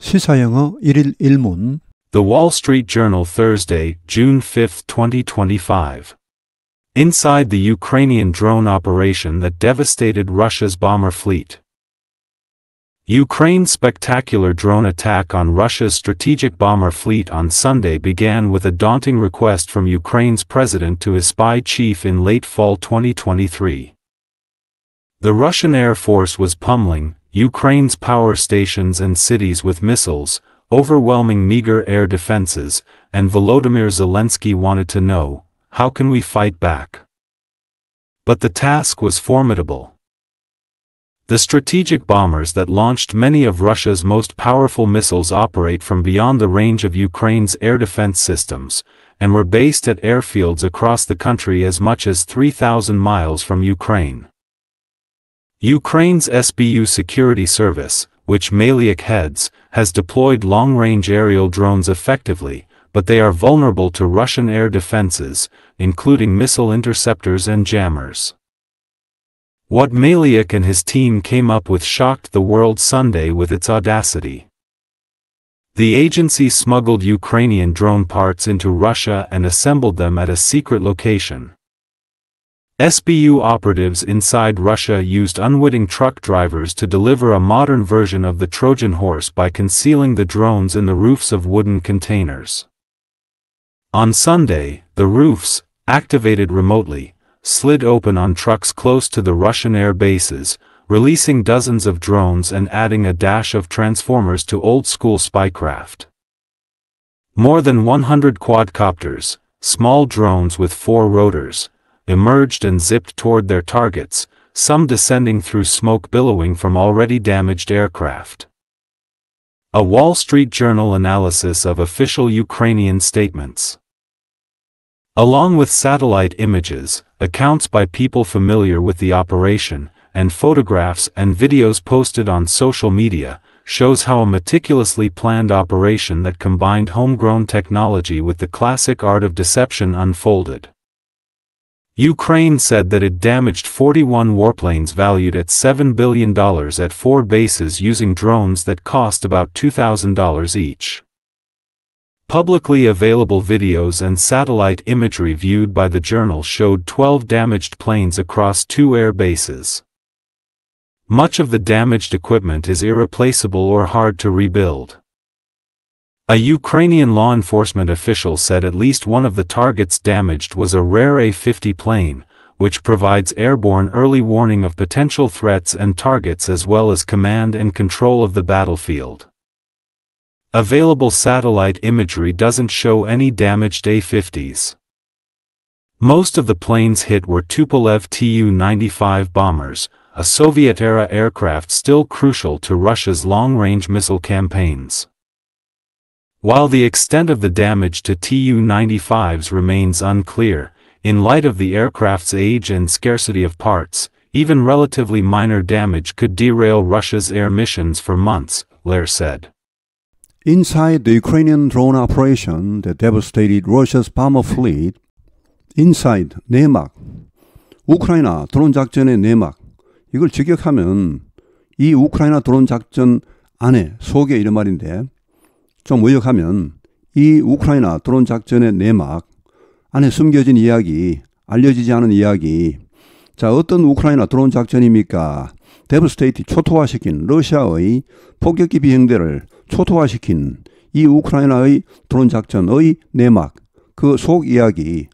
시사영어 1일 1문 The Wall Street Journal Thursday, June 5, 2025. Inside the Ukrainian drone operation that devastated Russia's bomber fleet. Ukraine's spectacular drone attack on Russia's strategic bomber fleet on Sunday began with a daunting request from Ukraine's president to his spy chief in late fall 2023. The Russian Air Force was pummeling Ukraine's power stations and cities with missiles, overwhelming meager air defenses, and Volodymyr Zelensky wanted to know, how can we fight back? But the task was formidable. The strategic bombers that launched many of Russia's most powerful missiles operate from beyond the range of Ukraine's air defense systems, and were based at airfields across the country as much as 3,000 miles from Ukraine. Ukraine's SBU security service, which Malyuk heads, has deployed long-range aerial drones effectively, but they are vulnerable to Russian air defenses, including missile interceptors and jammers. What Malyuk and his team came up with shocked the world Sunday with its audacity. The agency smuggled Ukrainian drone parts into Russia and assembled them at a secret location. SBU operatives inside Russia used unwitting truck drivers to deliver a modern version of the Trojan horse by concealing the drones in the roofs of wooden containers. On Sunday, the roofs, activated remotely, slid open on trucks close to the Russian air bases, releasing dozens of drones and adding a dash of transformers to old-school spycraft. More than 100 quadcopters, small drones with 4 rotors, emerged and zipped toward their targets, some descending through smoke billowing from already damaged aircraft. A Wall Street Journal analysis of official Ukrainian statements. Along with satellite images, accounts by people familiar with the operation, and photographs and videos posted on social media, shows how a meticulously planned operation that combined homegrown technology with the classic art of deception unfolded. Ukraine said that it damaged 41 warplanes valued at $7 billion at 4 bases using drones that cost about $2,000 each. Publicly available videos and satellite imagery viewed by the journal showed 12 damaged planes across 2 air bases. Much of the damaged equipment is irreplaceable or hard to rebuild. A Ukrainian law enforcement official said at least one of the targets damaged was a rare A-50 plane, which provides airborne early warning of potential threats and targets as well as command and control of the battlefield. Available satellite imagery doesn't show any damaged A-50s. Most of the planes hit were Tupolev Tu-95 bombers, a Soviet-era aircraft still crucial to Russia's long-range missile campaigns. While the extent of the damage to Tu-95s remains unclear, in light of the aircraft's age and scarcity of parts, even relatively minor damage could derail Russia's air missions for months, Lair said. Inside the Ukrainian drone operation that devastated Russia's bomber fleet, inside 내막, 우크라이나 드론 작전의 내막, 이걸 직역하면 이 우크라이나 드론 작전 안에, 속에 이런 말인데, 좀 의역하면 이 우크라이나 드론 작전의 내막 안에 숨겨진 이야기, 알려지지 않은 이야기. 자, 어떤 우크라이나 드론 작전입니까? 데브스테이트 초토화시킨 러시아의 폭격기 비행대를 초토화시킨 이 우크라이나의 드론 작전의 내막, 그 속 이야기.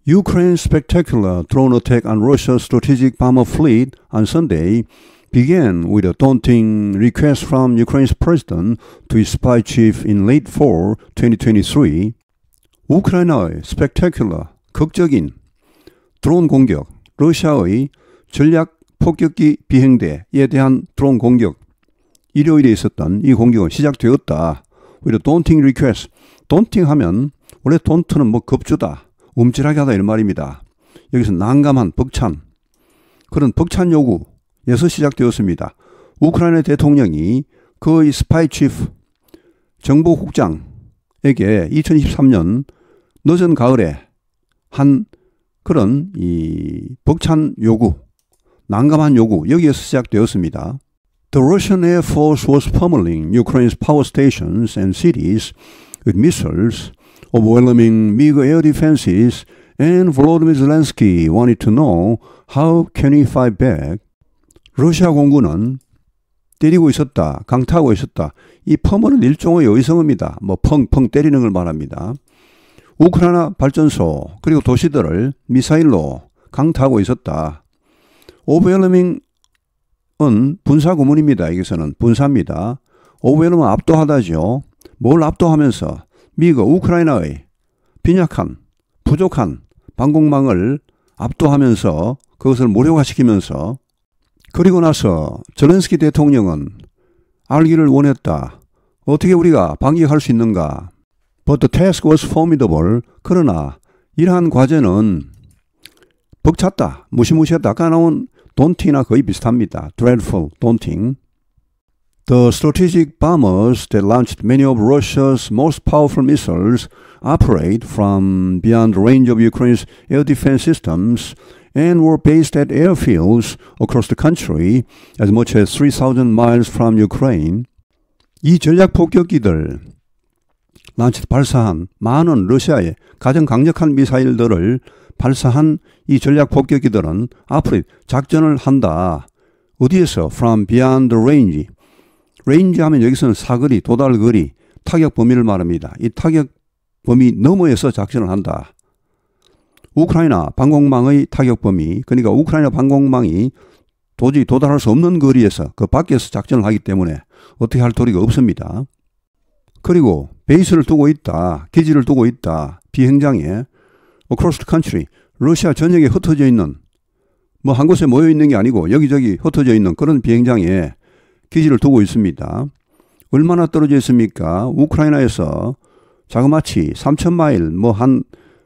Ukraine's spectacular drone attack on Russia's strategic bomber fleet on Sunday began with a daunting request from Ukraine's president to his spy chief in late fall 2023. 우크라이나의 spectacular, 극적인 드론 공격, 러시아의 전략 폭격기 비행대에 대한 드론 공격, 일요일에 있었던 이 공격은 시작되었다. with a daunting request. daunting 하면 원래 daun트는 뭐 겁주다, 움찔하게 하다 이런 말입니다. 여기서 난감한, 벅찬, 그런 벅찬 요구 에서 시작되었습니다. 우크라이나 대통령이 그의 스파이 치프 정보국장에게 2023년 늦은 가을에 한 그런 이 벅찬 요구, 난감한 요구, 여기에서 시작되었습니다. The Russian Air Force was pummeling Ukraine's power stations and cities with missiles, overwhelming MiG air defenses, and Volodymyr Zelensky wanted to know how can he fight back. 러시아 공군은 때리고 있었다, 강타하고 있었다. 이 펌은 일종의 의성어입니다. 뭐 펑펑 때리는 걸 말합니다. 우크라이나 발전소 그리고 도시들을 미사일로 강타하고 있었다. overwhelming은 분사 구문입니다. 여기서는 분사입니다. overwhelming은 압도하다죠. 뭘 압도하면서 미국 우크라이나의 빈약한 부족한 방공망을 압도하면서 그것을 무력화시키면서 그리고 나서 zelensky 대통령은 알기를 원했다. 어떻게 우리가 반격할 수 있는가? But the task was formidable. 그러나 이러한 과제는 벅찼다. 무시무시하다. 아까 나온 daunting이나 거의 비슷합니다. dreadful, daunting. The strategic bombers that launched many of Russia's most powerful missiles operate from beyond the range of Ukraine's air defense systems and were based at airfields across the country as much as 3,000 miles from Ukraine. 이 전략 폭격기들 발사한 많은 러시아의 가장 강력한 미사일들을 발사한 이 전략 폭격기들은 앞으로 작전을 한다. 어디에서? From beyond the range. range 하면 여기서는 사거리, 도달거리, 타격 범위를 말합니다. 이 타격 범위 너머에서 작전을 한다. 우크라이나 방공망의 타격 범위, 그러니까 우크라이나 방공망이 도저히 도달할 수 없는 거리에서 그 밖에서 작전을 하기 때문에 어떻게 할 도리가 없습니다. 그리고 베이스를 두고 있다. 기지를 두고 있다. 비행장에 across the country. 러시아 전역에 흩어져 있는 뭐 한 곳에 모여 있는 게 아니고 여기저기 흩어져 있는 그런 비행장에 기지를 두고 있습니다. 얼마나 떨어져 있습니까? 우크라이나에서 자그마치 3,000마일 뭐 한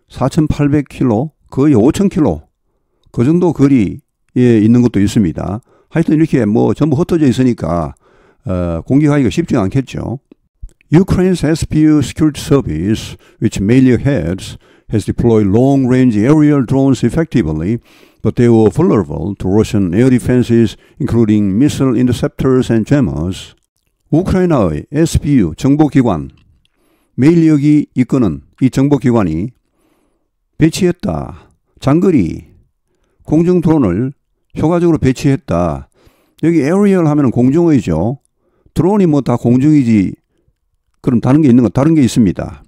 4,800km 거의 5,000km 그 정도 거리에 있는 것도 있습니다. 하여튼 이렇게 뭐 전부 흩어져 있으니까 공격하기가 쉽지 않겠죠. Ukraine's SBU security service, which mainly heads, has deployed long-range aerial drones effectively, but they were vulnerable to Russian air defenses, including missile interceptors and jammers. 우크라이나의 SBU 정보기관, 메일력이 이끄는 이 정보기관이 배치했다. 장거리 공중 드론을 효과적으로 배치했다. 여기 에어리얼 하면 공중의죠. 드론이 뭐 다 공중이지. 그럼 다른 게 있는 건 다른 게 있습니다.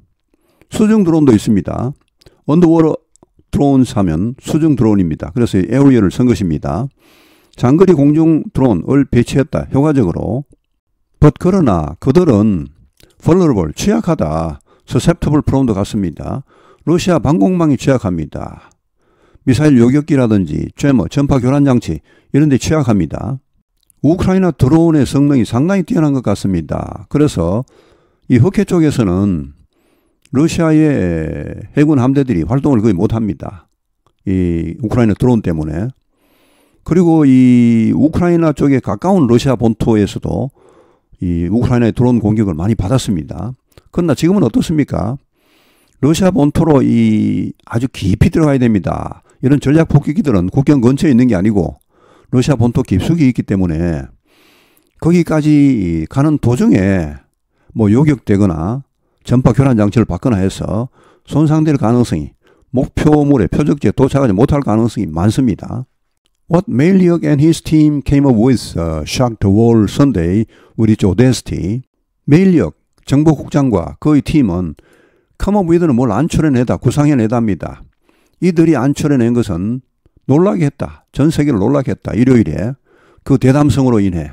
수중 드론도 있습니다. 언더워터 드론 하면 수중 드론입니다. 그래서 에어리얼을 쓴 것입니다. 장거리 공중 드론을 배치했다. 효과적으로. But 그러나 그들은 vulnerable, 취약하다. susceptible 프롬도 같습니다. 러시아 방공망이 취약합니다. 미사일 요격기라든지 제머, 전파 교란 장치 이런 데 취약합니다. 우크라이나 드론의 성능이 상당히 뛰어난 것 같습니다. 그래서 이 흑해 쪽에서는 러시아의 해군 함대들이 활동을 거의 못합니다. 이 우크라이나 드론 때문에. 그리고 이 우크라이나 쪽에 가까운 러시아 본토에서도 이 우크라이나의 드론 공격을 많이 받았습니다. 그러나 지금은 어떻습니까? 러시아 본토로 이 아주 깊이 들어가야 됩니다. 이런 전략 폭격기들은 국경 근처에 있는 게 아니고 러시아 본토 깊숙이 있기 때문에 거기까지 가는 도중에 뭐 요격되거나 전파 교란 장치를 받거나 해서 손상될 가능성이 목표물의 표적지에 도착하지 못할 가능성이 많습니다. What Malyuk and his team came up with shocked the world Sunday with its audacity. 메일리역 정보국장과 그의 팀은 come up with는 뭘 안출해내다, 구상해내답니다. 이들이 안출해낸 것은 놀라게 했다. 전 세계를 놀라게 했다. 일요일에 그 대담성으로 인해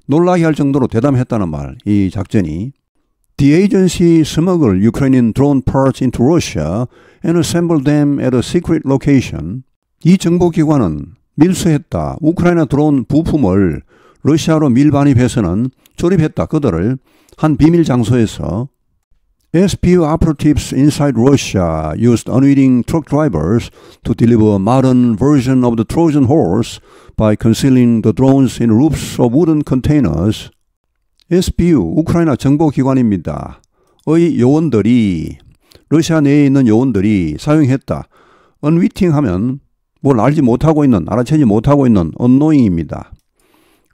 놀라게 할 정도로 대담했다는 말, 이 작전이. The agency smuggled Ukrainian drone parts into Russia and assembled them at a secret location. 이 정보기관은 밀수했다. 우크라이나 드론 부품을 러시아로 밀반입해서는 조립했다. 그들을 한 비밀 장소에서. SBU operatives inside Russia used unwitting truck drivers to deliver a modern version of the Trojan horse by concealing the drones in roofs of wooden containers. SBU, 우크라이나 정보기관입니다. 의 요원들이, 러시아 내에 있는 요원들이 사용했다. unwitting 하면 뭘 알지 못하고 있는, 알아채지 못하고 있는 unknowing입니다.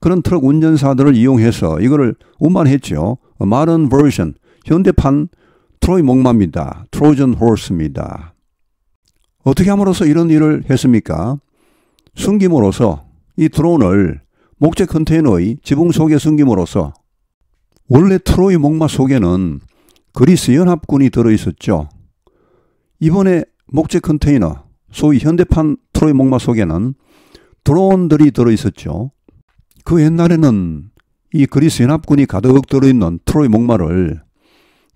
그런 트럭 운전사들을 이용해서 이거를 운반했죠. modern version, 현대판 트로이 목마입니다. 트로전 호스입니다. 어떻게 함으로써 이런 일을 했습니까? 숨김으로써 이 드론을 목재 컨테이너의 지붕 속에 숨김으로써 원래 트로이 목마 속에는 그리스 연합군이 들어있었죠. 이번에 목재 컨테이너, 소위 현대판 트로이 목마 속에는 드론들이 들어있었죠. 그 옛날에는 이 그리스 연합군이 가득 들어있는 트로이 목마를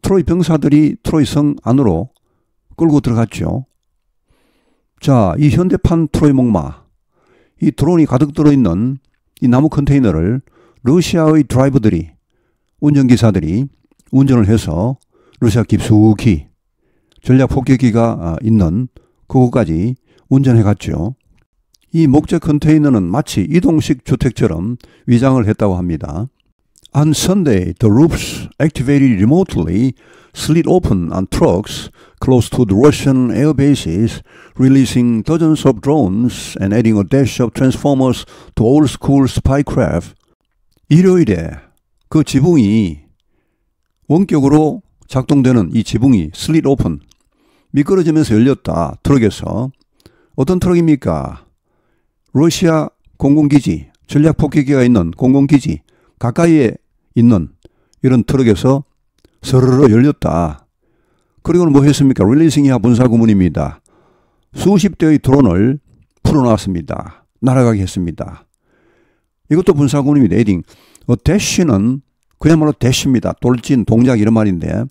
트로이 병사들이 트로이 성 안으로 끌고 들어갔죠. 자, 이 현대판 트로이 목마, 이 드론이 가득 들어있는 이 나무 컨테이너를 러시아의 드라이버들이, 운전기사들이 운전을 해서 러시아 깊숙이 전략 폭격기가 있는 그곳까지 운전해 갔죠. 이 목재 컨테이너는 마치 이동식 주택처럼 위장을 했다고 합니다. On Sunday, the roofs activated remotely slid open on trucks close to the Russian air bases, releasing dozens of drones and adding a dash of transformers to old-school spy craft. 일요일에 그 지붕이 원격으로 작동되는 이 지붕이 slid open, 미끄러지면서 열렸다. 트럭에서. 어떤 트럭입니까? 러시아 공군기지, 전략폭격기가 있는 공군기지 가까이에 있는 이런 트럭에서 서르르 열렸다. 그리고는 뭐 했습니까? 릴리싱이야 분사구문입니다. 수십 대의 드론을 풀어놨습니다. 날아가게 했습니다. 이것도 분사구문입니다. 에딩. 대쉬는 그야말로 대쉬입니다. 돌진, 동작 이런 말인데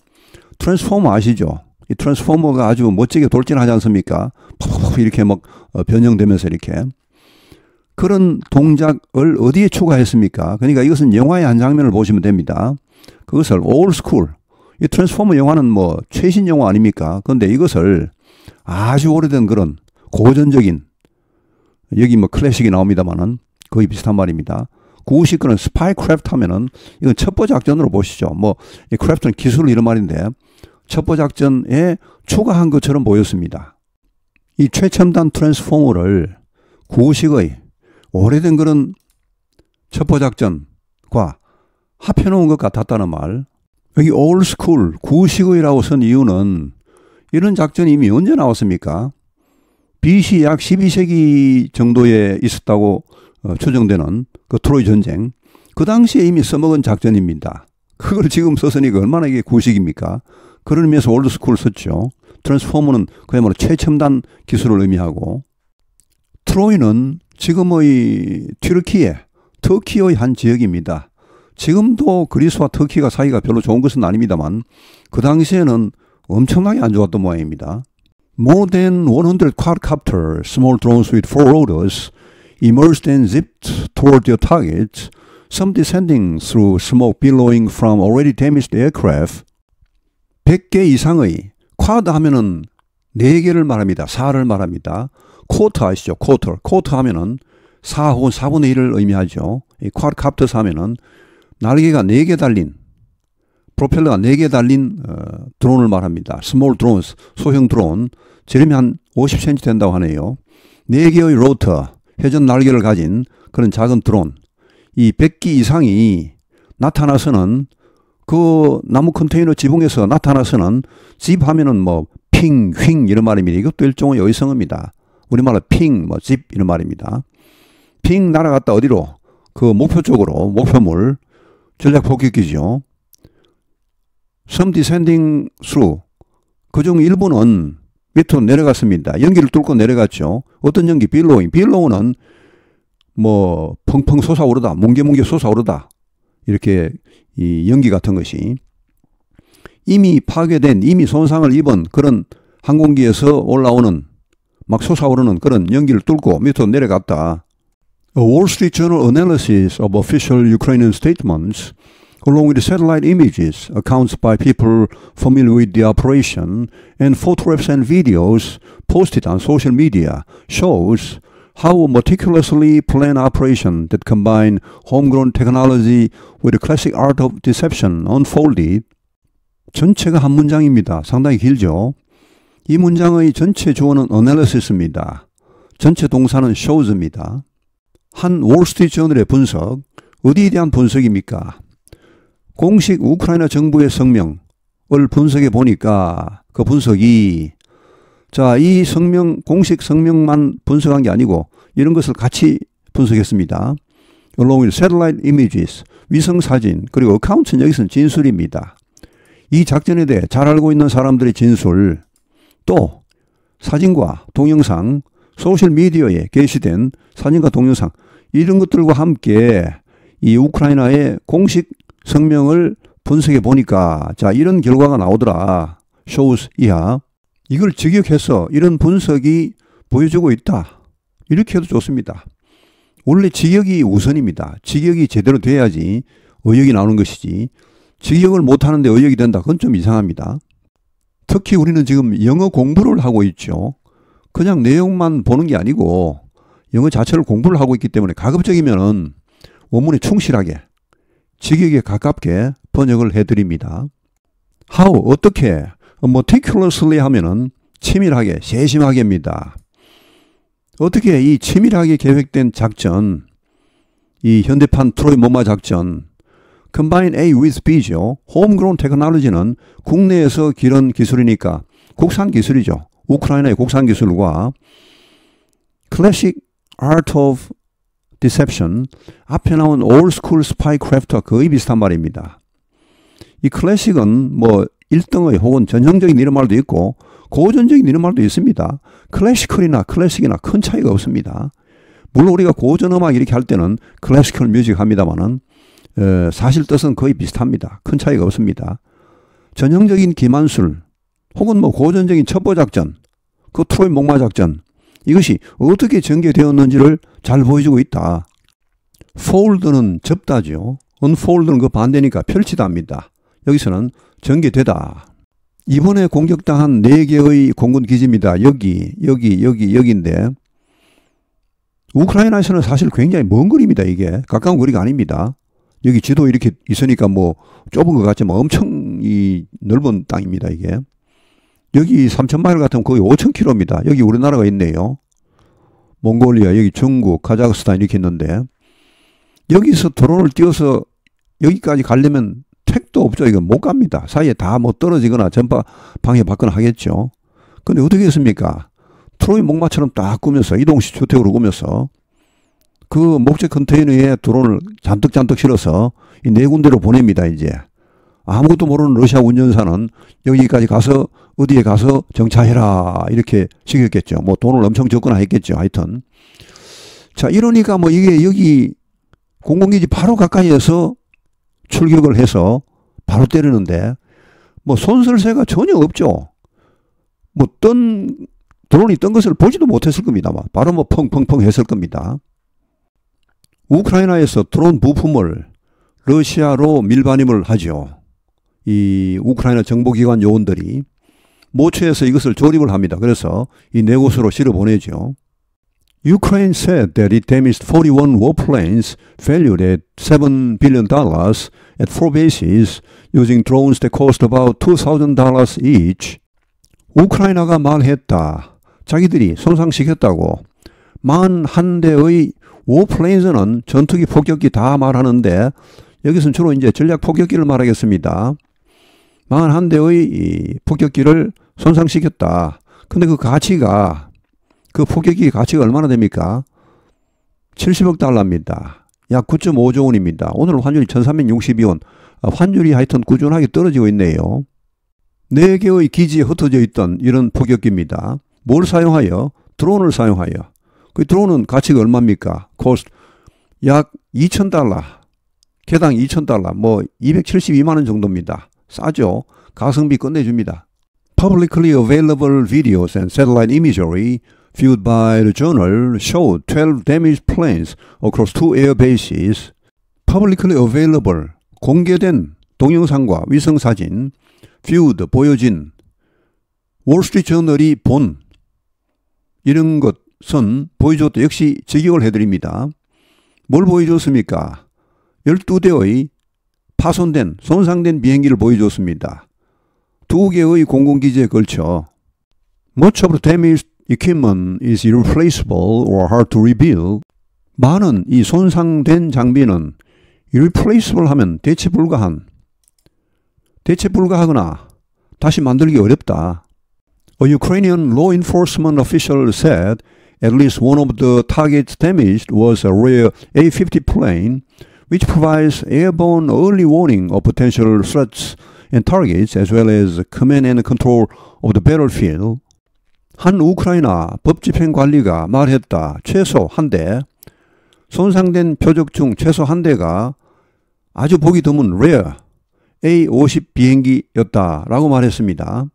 트랜스포머 아시죠? 이 트랜스포머가 아주 멋지게 돌진하지 않습니까? 팍팍팍 이렇게 막 변형되면서 이렇게. 그런 동작을 어디에 추가했습니까? 그러니까 이것은 영화의 한 장면을 보시면 됩니다. 그것을 올스쿨, 이 트랜스포머 영화는 뭐 최신 영화 아닙니까? 그런데 이것을 아주 오래된 그런 고전적인, 여기 뭐 클래식이 나옵니다만은 거의 비슷한 말입니다. 구식 그런 스파이 크래프트 하면은 이건 첩보 작전으로 보시죠. 뭐 이 크래프트는 기술 이런 말인데 첩보 작전에 추가한 것처럼 보였습니다. 이 최첨단 트랜스포머를 구식의 오래된 그런 첩보작전과 합해놓은 것 같았다는 말. 여기 올스쿨, 구식의라고 쓴 이유는 이런 작전이 이미 언제 나왔습니까? BC 약 12세기 정도에 있었다고 추정되는 그 트로이 전쟁. 그 당시에 이미 써먹은 작전입니다. 그걸 지금 썼으니까 얼마나 이게 구식입니까? 그런 의미에서 올드스쿨을 썼죠. 트랜스포머는 그야말로 최첨단 기술을 의미하고, 트로이는 지금의 터키의 한 지역입니다. 지금도 그리스와 터키가 사이가 별로 좋은 것은 아닙니다만 그 당시에는 엄청나게 안 좋았던 모양입니다. More than 100 quadcopter small drones with 4 rotors emerged and zipped toward their targets, some descending through smoke billowing from already damaged aircraft. 100개 이상의, 쿼드 하면은 4개를 말합니다. 4를 말합니다. 쿼터 아시죠? 쿼터 하면은 4 혹은 4분의 1을 의미하죠. 이 쿼드캅터스 하면은 날개가 4개 달린, 프로펠러가 4개 달린 드론을 말합니다. 스몰 드론, 소형 드론. 지름이 한 50cm 된다고 하네요. 4개의 로터, 회전 날개를 가진 그런 작은 드론. 이 100기 이상이 나타나서는 그 나무 컨테이너 지붕에서 나타나서는 집 하면은 뭐 핑, 휭 이런 말입니다. 이것도 일종의 어휘성어입니다. 우리말로 핑, 뭐 집 이런 말입니다. 핑 날아갔다 어디로? 그 목표 쪽으로, 목표물, 전략 폭격기죠. Some descending through. 그중 일부는 밑으로 내려갔습니다. 연기를 뚫고 내려갔죠. 어떤 연기? 빌로잉. 빌로우는 뭐 펑펑 솟아오르다, 뭉게뭉게 솟아오르다. 이렇게 이 연기 같은 것이 이미 파괴된, 이미 손상을 입은 그런 항공기에서 올라오는 막 솟아오르는 그런 연기를 뚫고 밑으로 내려갔다. A Wall Street Journal analysis of official Ukrainian statements, along with satellite images, accounts by people familiar with the operation, and photographs and videos posted on social media, shows how a meticulously planned operation that combined homegrown technology with the classic art of deception unfolded. 전체가 한 문장입니다. 상당히 길죠. 이 문장의 전체 주어는 analysis입니다. 전체 동사는 shows입니다. 한 월스트리트 저널의 분석, 어디에 대한 분석입니까? 공식 우크라이나 정부의 성명을 분석해 보니까 그 분석이 자, 이 성명, 공식 성명만 분석한 게 아니고 이런 것을 같이 분석했습니다. Along with satellite images, 위성 사진, 그리고 어카운트는 여기서는 진술입니다. 이 작전에 대해 잘 알고 있는 사람들의 진술, 또 사진과 동영상, 소셜미디어에 게시된 사진과 동영상, 이런 것들과 함께 이 우크라이나의 공식 성명을 분석해 보니까 자, 이런 결과가 나오더라. shows 이하. 이걸 직역해서 이런 분석이 보여주고 있다. 이렇게 해도 좋습니다. 원래 직역이 우선입니다. 직역이 제대로 돼야지 의역이 나오는 것이지 직역을 못하는데 의역이 된다. 그건 좀 이상합니다. 특히 우리는 지금 영어 공부를 하고 있죠. 그냥 내용만 보는 게 아니고 영어 자체를 공부를 하고 있기 때문에 가급적이면 원문에 충실하게 직역에 가깝게 번역을 해드립니다. How, 어떻게, meticulously 하면은 치밀하게, 세심하게입니다. 어떻게 이 치밀하게 계획된 작전, 이 현대판 트로이 목마 작전, combine A with B죠. homegrown technology는 국내에서 기른 기술이니까 국산 기술이죠. 우크라이나의 국산 기술과 classic art of deception, 앞에 나온 old school spycraft와 거의 비슷한 말입니다. 이 클래식은 뭐 1등의 혹은 전형적인 이런 말도 있고 고전적인 이런 말도 있습니다. 클래시컬이나 클래식이나 큰 차이가 없습니다. 물론 우리가 고전 음악 이렇게 할 때는 클래시컬 뮤직 합니다만은 사실 뜻은 거의 비슷합니다. 큰 차이가 없습니다. 전형적인 기만술 혹은 뭐 고전적인 첩보작전, 그 트로이 목마 작전, 이것이 어떻게 전개되었는지를 잘 보여주고 있다. fold는 접다죠. unfold는 그 반대니까 펼치다입니다. 여기서는 전개되다. 이번에 공격당한 4개의 공군 기지입니다. 여기인데 우크라이나에서는 사실 굉장히 먼 거리입니다. 이게 가까운 거리가 아닙니다. 여기 지도 이렇게 있으니까 뭐 좁은 것 같지만 엄청 이 넓은 땅입니다. 이게 여기 3,000마일 같으면 거의 5,000km입니다. 여기 우리나라가 있네요. 몽골리아, 여기 중국, 카자흐스탄 이렇게 있는데 여기서 드론을 띄워서 여기까지 가려면 택도 없죠. 이건 못 갑니다. 사이에 다 뭐 떨어지거나 전파 방해 받거나 하겠죠. 근데 어떻게 했습니까? 트로이 목마처럼 딱 꾸며서 이동식 주택으로 꾸며서 그 목재 컨테이너에 드론을 잔뜩 실어서 이 4군데로 보냅니다. 이제 아무것도 모르는 러시아 운전사는 여기까지 가서 어디에 가서 정차해라 이렇게 시켰겠죠. 뭐 돈을 엄청 줬거나 했겠죠. 하여튼 자, 이러니까 뭐 이게 여기 공군기지 바로 가까이에서 출격을 해서 바로 때리는데 뭐 손설세가 전혀 없죠. 뭐 드론이 뜬 것을 보지도 못했을 겁니다. 바로 뭐 펑펑펑 했을 겁니다. 우크라이나에서 드론 부품을 러시아로 밀반입을 하죠. 이 우크라이나 정보기관 요원들이 모처에서 이것을 조립을 합니다. 그래서 이 4곳으로 실어 보내죠. Ukraine said that it damaged 41 warplanes valued at $7 billion at 4 bases using drones that cost about $2,000 each. 우크라이나가 말했다. 자기들이 손상시켰다고. 41대의 워플레인즈는 전투기 폭격기 다 말하는데 여기서는 주로 이제 전략 폭격기를 말하겠습니다. 41대의 이 폭격기를 손상시켰다. 근데 그 가치가 그 폭격기 가치가 얼마나 됩니까? 70억 달러입니다. 약 9.5조 원입니다. 오늘 환율이 1362원. 환율이 하여튼 꾸준하게 떨어지고 있네요. 4개의 기지에 흩어져 있던 이런 폭격기입니다. 뭘 사용하여? 드론을 사용하여. 그 드론은 가치가 얼마입니까? 코스트 약 2,000달러. 개당 2,000달러. 뭐 272만 원 정도입니다. 싸죠? 가성비 끝내줍니다. Publicly available videos and satellite imagery viewed by the journal showed 12 damaged planes across 2 air bases. Publicly available, 공개된 동영상과 위성사진, viewed, 보여진, 월스트리트저널이 본 이런 것은 보여줬다. 역시 직역을 해드립니다. 뭘 보여줬습니까? 12대의 파손된, 손상된 비행기를 보여줬습니다. 2개의 공군기지에 걸쳐 Much of the damaged equipment is irreplaceable or hard to rebuild. 많은 이 손상된 장비는 irreplaceable 하면 대체 불가하거나 다시 만들기 어렵다. A Ukrainian law enforcement official said at least one of the targets damaged was a rare A-50 plane, which provides airborne early warning of potential threats and targets as well as command and control of the battlefield. 한 우크라이나 법집행관리가 말했다. 최소 한 대, 손상된 표적 중 최소 한 대가 아주 보기 드문 rare A-50 비행기였다라고 말했습니다.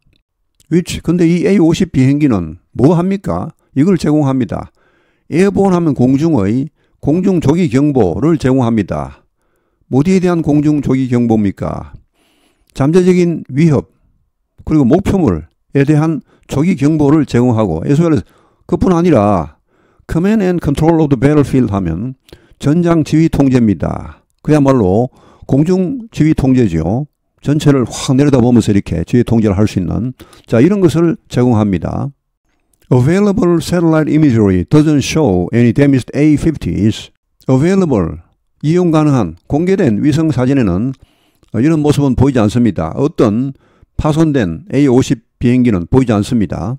근데 이 A-50 비행기는 뭐 합니까? 이걸 제공합니다. 에어본 하면 공중의 공중 조기 경보를 제공합니다. 어디에 대한 공중 조기 경보입니까? 잠재적인 위협 그리고 목표물에 대한 조기 경보를 제공하고 as well as 그뿐 아니라 Command and Control of the Battlefield 하면 전장 지휘 통제입니다. 그야말로 공중 지휘 통제죠. 전체를 확 내려다보면서 이렇게 지휘 통제를 할 수 있는 이런 것을 제공합니다. Available satellite imagery doesn't show any damaged A-50s. Available, 이용 가능한 공개된 위성 사진에는 이런 모습은 보이지 않습니다. 어떤 파손된 A-50 비행기는 보이지 않습니다.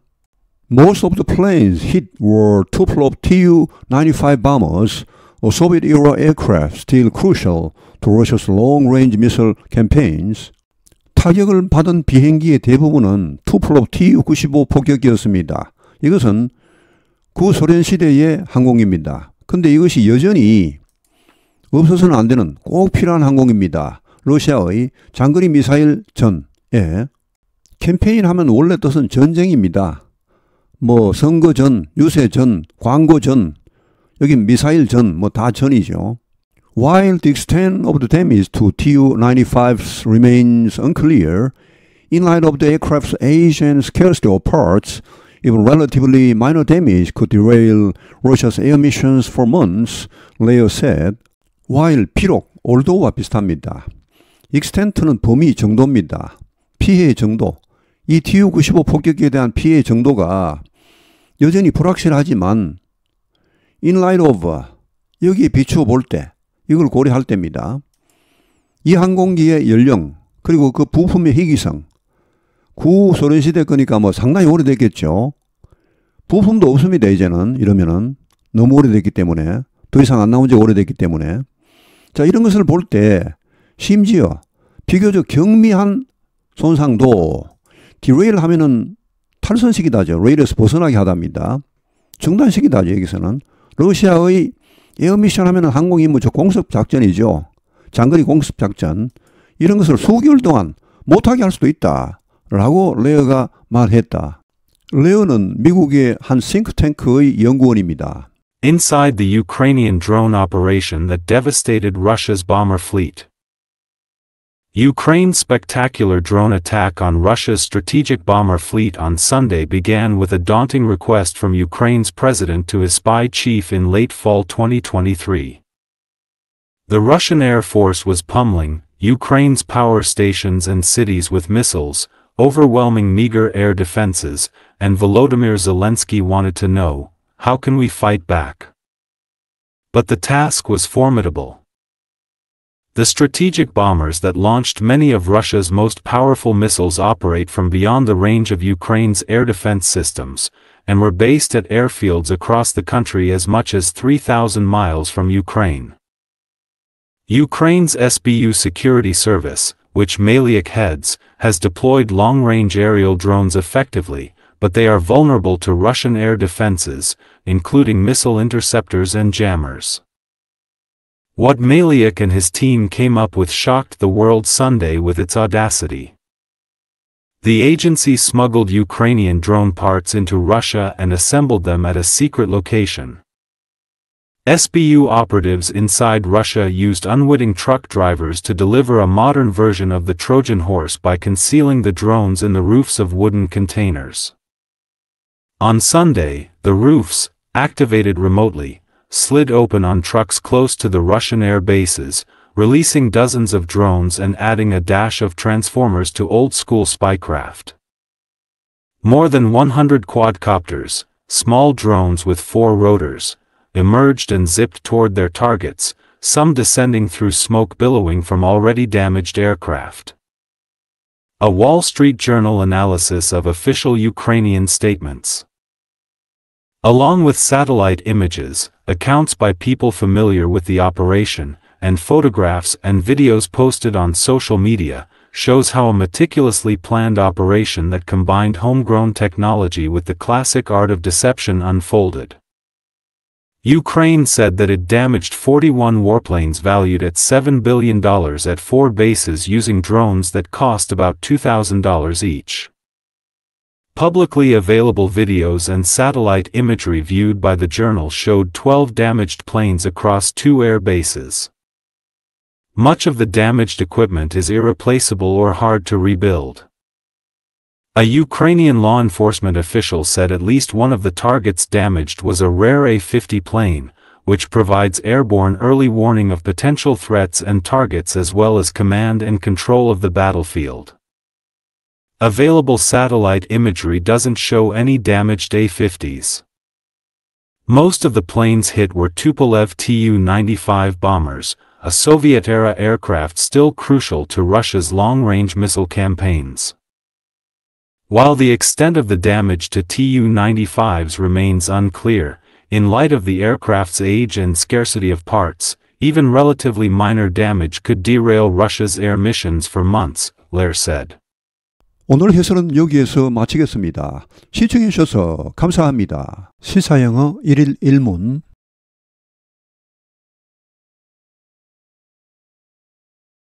Most of the planes hit were Tupolev Tu-95 bombers, a Soviet-era aircraft still crucial to Russia's long-range missile campaigns. 타격을 받은 비행기의 대부분은 투폴로브 Tu-95 폭격기였습니다. 이것은 구소련 시대의 항공기입니다. 근데 이것이 여전히 없어서는 안 되는 꼭 필요한 항공기입니다. 러시아의 장거리 미사일 전에 캠페인 하면 원래 뜻은 전쟁입니다. 선거 전, 유세 전, 광고 전, 여기 미사일 전, 다 전이죠. While the extent of the damage to Tu-95 remains unclear, in light of the aircraft's age and scarcity of parts, even relatively minor damage could derail Russia's air missions for months, Leo said. While 비록, although와 비슷합니다. extent는 범위 정도입니다. 피해의 정도. 이 Tu-95 폭격기에 대한 피해의 정도가 여전히 불확실하지만 in light of, 여기에 비추어 볼 때, 이걸 고려할 때입니다. 이 항공기의 연령, 그리고 그 부품의 희귀성, 구소련시대 거니까 상당히 오래됐겠죠. 부품도 없습니다, 이제는. 이러면은. 너무 오래됐기 때문에. 더 이상 안 나온 지 오래됐기 때문에. 이런 것을 볼 때, 심지어 비교적 경미한 손상도 디레일 하면은 탈선시키다죠. 레일에서 벗어나게 하답니다. 중단시키다죠, 여기서는. 러시아의 에어미션 하면은 항공 임무 공습작전이죠. 장거리 공습작전. 이런 것을 수개월 동안 못하게 할 수도 있다라고 레어가 말했다. 레어는 미국의 한 싱크탱크의 연구원입니다. Inside the Ukrainian drone operation that devastated Russia's bomber fleet. Ukraine's spectacular drone attack on Russia's strategic bomber fleet on Sunday began with a daunting request from Ukraine's president to his spy chief in late fall 2023. The Russian Air Force was pummeling Ukraine's power stations and cities with missiles, overwhelming meager air defenses, and Volodymyr Zelensky wanted to know, how can we fight back? But the task was formidable. The strategic bombers that launched many of Russia's most powerful missiles operate from beyond the range of Ukraine's air defense systems, and were based at airfields across the country as much as 3,000 miles from Ukraine. Ukraine's SBU security service, which Maliak heads, has deployed long-range aerial drones effectively, but they are vulnerable to Russian air defenses, including missile interceptors and jammers. What Maliak and his team came up with shocked the world Sunday with its audacity. The agency smuggled Ukrainian drone parts into Russia and assembled them at a secret location. SBU operatives inside Russia used unwitting truck drivers to deliver a modern version of the Trojan horse by concealing the drones in the roofs of wooden containers. On Sunday, the roofs, activated remotely, slid open on trucks close to the Russian air bases, releasing dozens of drones and adding a dash of transformers to old-school spycraft. More than 100 quadcopters, small drones with 4 rotors, emerged and zipped toward their targets, some descending through smoke billowing from already damaged aircraft. A Wall Street Journal analysis of official Ukrainian statements. Along with satellite images, accounts by people familiar with the operation, and photographs and videos posted on social media, shows how a meticulously planned operation that combined homegrown technology with the classic art of deception unfolded. Ukraine said that it damaged 41 warplanes valued at $7 billion at 4 bases using drones that cost about $2,000 each. Publicly available videos and satellite imagery viewed by the journal showed 12 damaged planes across 2 air bases. Much of the damaged equipment is irreplaceable or hard to rebuild. A Ukrainian law enforcement official said at least one of the targets damaged was a rare A-50 plane, which provides airborne early warning of potential threats and targets as well as command and control of the battlefield. Available satellite imagery doesn't show any damaged A-50s. Most of the planes hit were Tupolev Tu-95 bombers, a Soviet-era aircraft still crucial to Russia's long-range missile campaigns. While the extent of the damage to Tu-95s remains unclear, in light of the aircraft's age and scarcity of parts, even relatively minor damage could derail Russia's air missions for months, Lair said. 오늘 해설은 여기에서 마치겠습니다. 시청해 주셔서 감사합니다. 시사영어 1일 1문